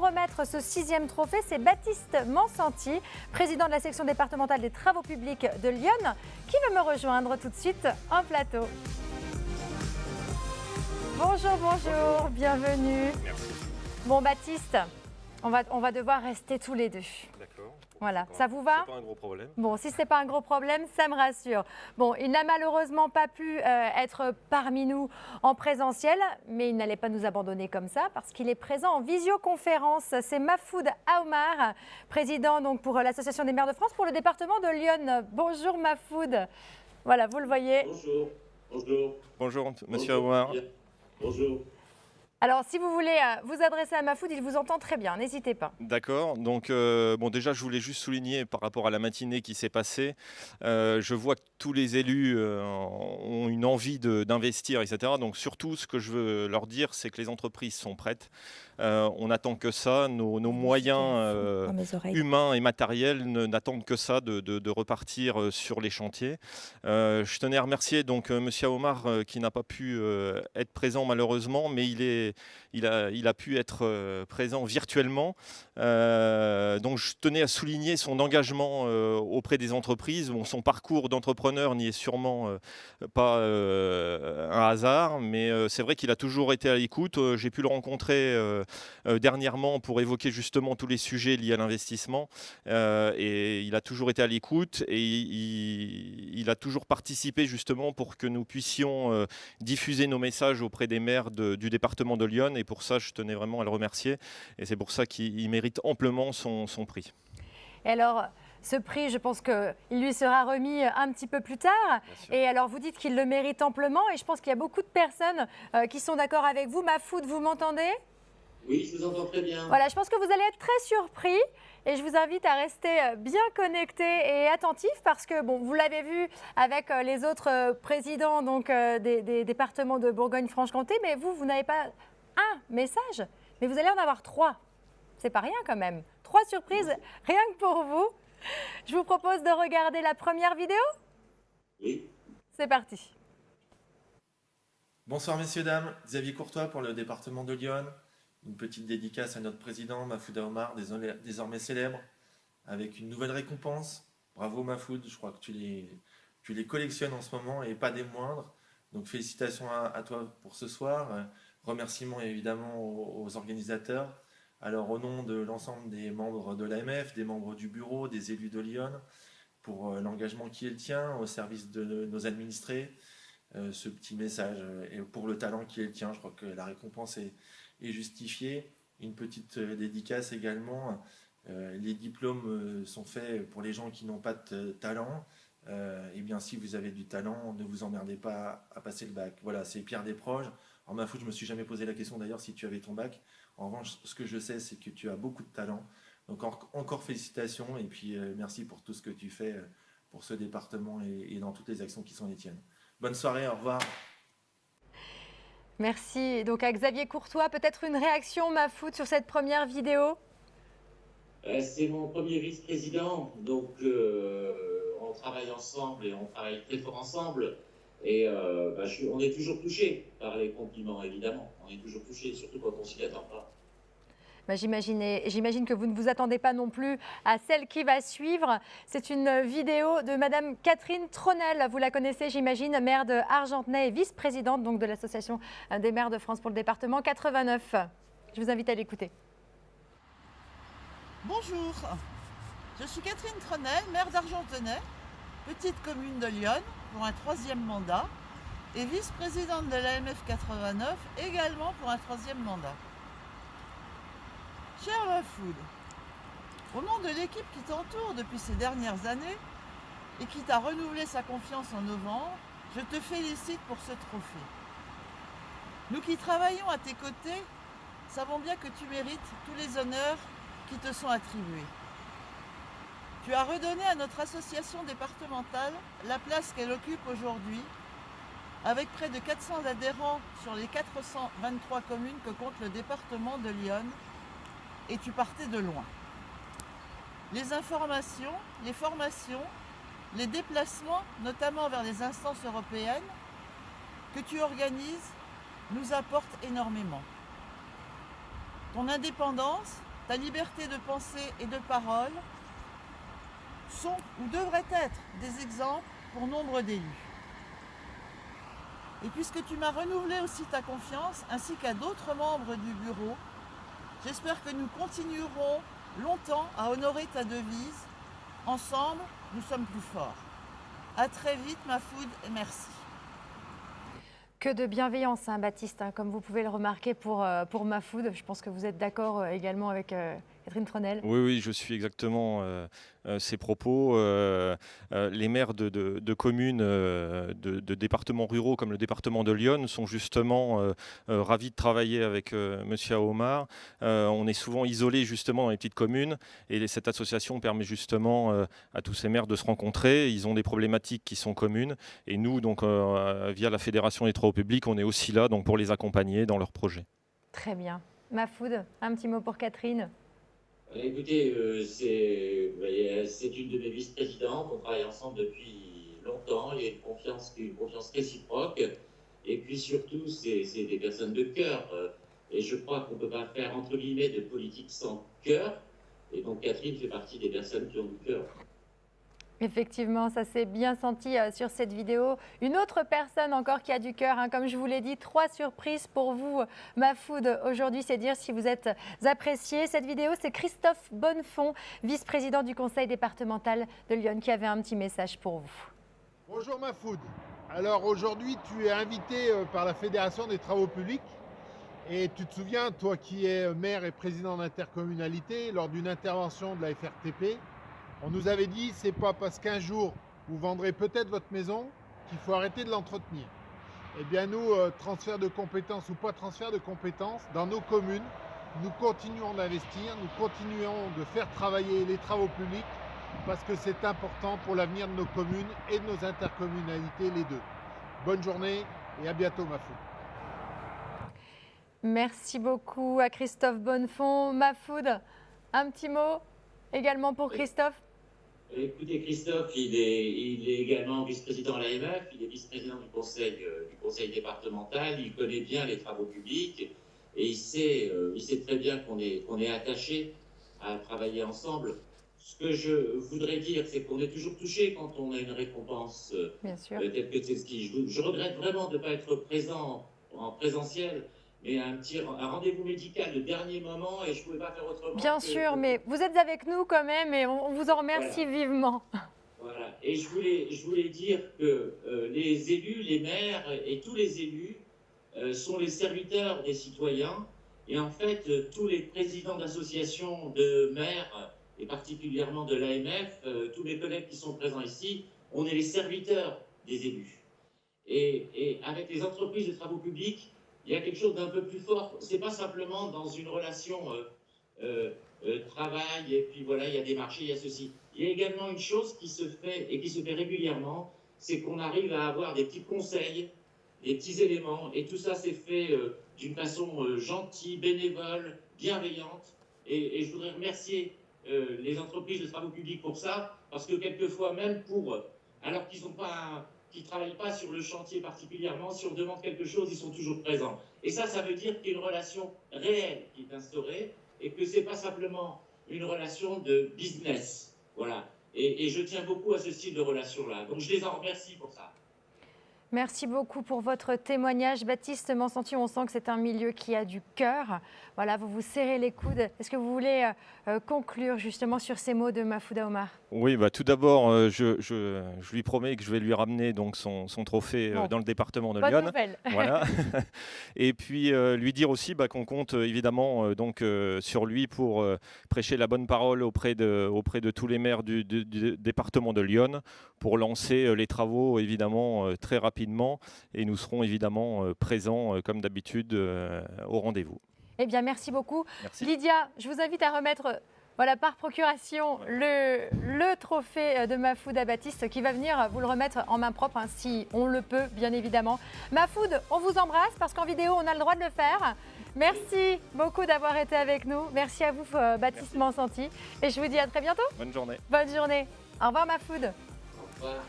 remettre ce 6e trophée, c'est Baptiste Mansanti, président de la section départementale des travaux publics de Lyon, qui veut me rejoindre tout de suite en plateau. Bonjour, bonjour, bienvenue. Merci. Bon Baptiste, on va devoir rester tous les deux. D'accord. Voilà, ça vous va? C'est pas un gros problème. Bon, si ce n'est pas un gros problème, ça me rassure. Bon, il n'a malheureusement pas pu être parmi nous en présentiel, mais il n'allait pas nous abandonner comme ça parce qu'il est présent en visioconférence. C'est Mahfoud Aoumar, président donc, pour l'Association des maires de France pour le département de Lyon. Bonjour Mahfoud. Voilà, vous le voyez. Bonjour. Bonjour. Bonjour, monsieur Aoumar. Bonjour. Alors, si vous voulez vous adresser à Mahfoud, il vous entend très bien, n'hésitez pas. D'accord, donc bon, déjà je voulais juste souligner par rapport à la matinée qui s'est passée, je vois que tous les élus ont une envie d'investir, etc. Donc surtout ce que je veux leur dire, c'est que les entreprises sont prêtes. On n'attend que ça, nos moyens humains et matériels n'attendent que ça de repartir sur les chantiers. Je tenais à remercier donc monsieur Aoumar qui n'a pas pu être présent malheureusement, mais il a pu être présent virtuellement. Donc je tenais à souligner son engagement auprès des entreprises. Bon, son parcours d'entrepreneur n'y est sûrement pas un hasard, mais c'est vrai qu'il a toujours été à l'écoute. J'ai pu le rencontrer dernièrement pour évoquer justement tous les sujets liés à l'investissement. Et il a toujours été à l'écoute et il a toujours participé justement pour que nous puissions diffuser nos messages auprès des maires du département de Lyon. Et pour ça, je tenais vraiment à le remercier. Et c'est pour ça qu'il mérite amplement son prix. Et alors, ce prix, je pense qu'il lui sera remis un petit peu plus tard. Et alors, vous dites qu'il le mérite amplement. Et je pense qu'il y a beaucoup de personnes qui sont d'accord avec vous. Mahfoud, vous m'entendez ? Oui, je vous entends très bien. Voilà, je pense que vous allez être très surpris. Et je vous invite à rester bien connecté et attentif parce que, bon, vous l'avez vu avec les autres présidents donc, des départements de Bourgogne-Franche-Comté. Mais vous n'avez pas un message, mais vous allez en avoir 3. C'est pas rien quand même. 3 surprises, rien que pour vous. Je vous propose de regarder la première vidéo. Oui. C'est parti. Bonsoir messieurs, dames. Xavier Courtois pour le département de Lyon. Une petite dédicace à notre président Mahfoud Aoumar, désormais célèbre, avec une nouvelle récompense. Bravo Mahfoud, je crois que tu les collectionnes en ce moment et pas des moindres. Donc félicitations à toi pour ce soir. Remerciements évidemment aux organisateurs. Alors au nom de l'ensemble des membres de l'AMF, des membres du bureau, des élus de Lyon, pour l'engagement qui est le tien, au service de nos administrés, ce petit message, et pour le talent qui est le tien, je crois que la récompense est justifiée. Une petite dédicace également, les diplômes sont faits pour les gens qui n'ont pas de talent. Et bien si vous avez du talent, ne vous emmerdez pas à passer le bac. Voilà, c'est Pierre Desproges. Alors Mahfoud, je me suis jamais posé la question d'ailleurs si tu avais ton bac. En revanche, ce que je sais, c'est que tu as beaucoup de talent. Donc encore félicitations et puis merci pour tout ce que tu fais pour ce département et dans toutes les actions qui sont les tiennes. Bonne soirée, au revoir. Merci. Donc à Xavier Courtois, peut-être une réaction Mahfoud sur cette première vidéo? C'est mon premier vice-président, donc on travaille ensemble et on travaille très fort ensemble. Et on est toujours touché par les compliments, évidemment. On est toujours touché, surtout quand on s'y attend pas. J'imagine que vous ne vous attendez pas non plus à celle qui va suivre. C'est une vidéo de Madame Catherine Tronel. Vous la connaissez, j'imagine, maire de Argentenay et vice-présidente donc, de l'Association des maires de France pour le département 89. Je vous invite à l'écouter. Bonjour, je suis Catherine Tronel, maire d'Argentenay, petite commune de Lyon, pour un 3e mandat, et vice-présidente de l'AMF 89, également pour un 3e mandat. Cher Mahfoud, au nom de l'équipe qui t'entoure depuis ces dernières années et qui t'a renouvelé sa confiance en novembre, je te félicite pour ce trophée. Nous qui travaillons à tes côtés savons bien que tu mérites tous les honneurs qui te sont attribués. Tu as redonné à notre association départementale la place qu'elle occupe aujourd'hui, avec près de 400 adhérents sur les 423 communes que compte le département de Lyon, et tu partais de loin. Les informations, les formations, les déplacements, notamment vers les instances européennes, que tu organises, nous apportent énormément. Ton indépendance, ta liberté de pensée et de parole sont ou devraient être des exemples pour nombre d'élus. Et puisque tu m'as renouvelé aussi ta confiance, ainsi qu'à d'autres membres du bureau, j'espère que nous continuerons longtemps à honorer ta devise. Ensemble, nous sommes plus forts. À très vite, Mahfoud, et merci. Que de bienveillance, hein, Baptiste, hein, comme vous pouvez le remarquer pour Mahfoud. Je pense que vous êtes d'accord également avec Catherine Tronel. Oui, je suis exactement ces propos. Les maires de communes, de départements ruraux comme le département de l'Yonne sont justement ravis de travailler avec Monsieur Aomar. On est souvent isolés justement dans les petites communes et cette association permet justement à tous ces maires de se rencontrer. Ils ont des problématiques qui sont communes et nous, donc via la Fédération des travaux publics, on est aussi là donc, pour les accompagner dans leurs projets. Très bien. Mahfoud, un petit mot pour Catherine. Écoutez, c'est une de mes vice-présidentes, on travaille ensemble depuis longtemps, il y a une confiance réciproque, et puis surtout, c'est des personnes de cœur, et je crois qu'on ne peut pas faire, entre guillemets, de politique sans cœur, et donc Catherine fait partie des personnes qui ont du cœur. Effectivement, ça s'est bien senti sur cette vidéo. Une autre personne encore qui a du cœur, hein, comme je vous l'ai dit, 3 surprises pour vous, Mahfoud. Aujourd'hui, c'est dire si vous êtes apprécié. Cette vidéo, c'est Christophe Bonnefond, vice-président du conseil départemental de Lyon, qui avait un petit message pour vous. Bonjour Mahfoud. Alors aujourd'hui, tu es invité par la Fédération des travaux publics. Et tu te souviens, toi qui es maire et président d'intercommunalité, lors d'une intervention de la FRTP, on nous avait dit, c'est pas parce qu'un jour vous vendrez peut-être votre maison qu'il faut arrêter de l'entretenir. Eh bien nous, transfert de compétences ou pas transfert de compétences, dans nos communes, nous continuons d'investir, nous continuons de faire travailler les travaux publics parce que c'est important pour l'avenir de nos communes et de nos intercommunalités, les deux. Bonne journée et à bientôt Mahfoud. Merci beaucoup à Christophe Bonnefond. Mahfoud, un petit mot également pour Christophe. Écoutez, Christophe, il est également vice-président à l'AMF, il est vice-président du conseil départemental, il connaît bien les travaux publics et il sait très bien qu'on est attaché à travailler ensemble. Ce que je voudrais dire, c'est qu'on est toujours touché quand on a une récompense telle que celle-ci. Je regrette vraiment de ne pas être présent en présentiel. Mais un rendez-vous médical de dernier moment et je ne pouvais pas faire autrement. Bien sûr, mais vous êtes avec nous quand même et on vous en remercie vivement. Voilà, et je voulais dire que les élus, les maires et tous les élus sont les serviteurs des citoyens. Et en fait, tous les présidents d'associations de maires, et particulièrement de l'AMF, tous mes collègues qui sont présents ici, on est les serviteurs des élus. Et avec les entreprises de travaux publics, il y a quelque chose d'un peu plus fort. Ce n'est pas simplement dans une relation travail, et puis voilà, il y a des marchés, il y a ceci. Il y a également une chose qui se fait, et qui se fait régulièrement, c'est qu'on arrive à avoir des petits conseils, des petits éléments, et tout ça s'est fait d'une façon gentille, bénévole, bienveillante. Et je voudrais remercier les entreprises de travaux publics pour ça, parce que quelquefois, même alors qu'ils n'ont pas qui ne travaillent pas sur le chantier particulièrement, si on demande quelque chose, ils sont toujours présents. Et ça veut dire qu'il y a une relation réelle qui est instaurée et que ce n'est pas simplement une relation de business. Voilà. Et je tiens beaucoup à ce style de relation-là. Donc je les en remercie pour ça. Merci beaucoup pour votre témoignage. Baptiste Monsanti, on sent que c'est un milieu qui a du cœur. Voilà, vous vous serrez les coudes. Est-ce que vous voulez conclure justement sur ces mots de Mahfoud Aomar? Oui, tout d'abord, je lui promets que je vais lui ramener donc son trophée dans le département de Lyon. Bonne nouvelle. Voilà. Et puis lui dire aussi qu'on compte évidemment sur lui pour prêcher la bonne parole auprès de tous les maires du département de Lyon pour lancer les travaux évidemment très rapidement et nous serons évidemment présents comme d'habitude au rendez-vous. Eh bien, merci beaucoup. Merci. Lydia, je vous invite à remettre par procuration le trophée de Mahfoud à Baptiste qui va venir vous le remettre en main propre, hein, si on le peut, bien évidemment. Mahfoud, on vous embrasse parce qu'en vidéo, on a le droit de le faire. Merci beaucoup d'avoir été avec nous. Merci à vous, Baptiste Monsanti. Et je vous dis à très bientôt. Bonne journée. Bonne journée. Au revoir, Mahfoud. Au revoir.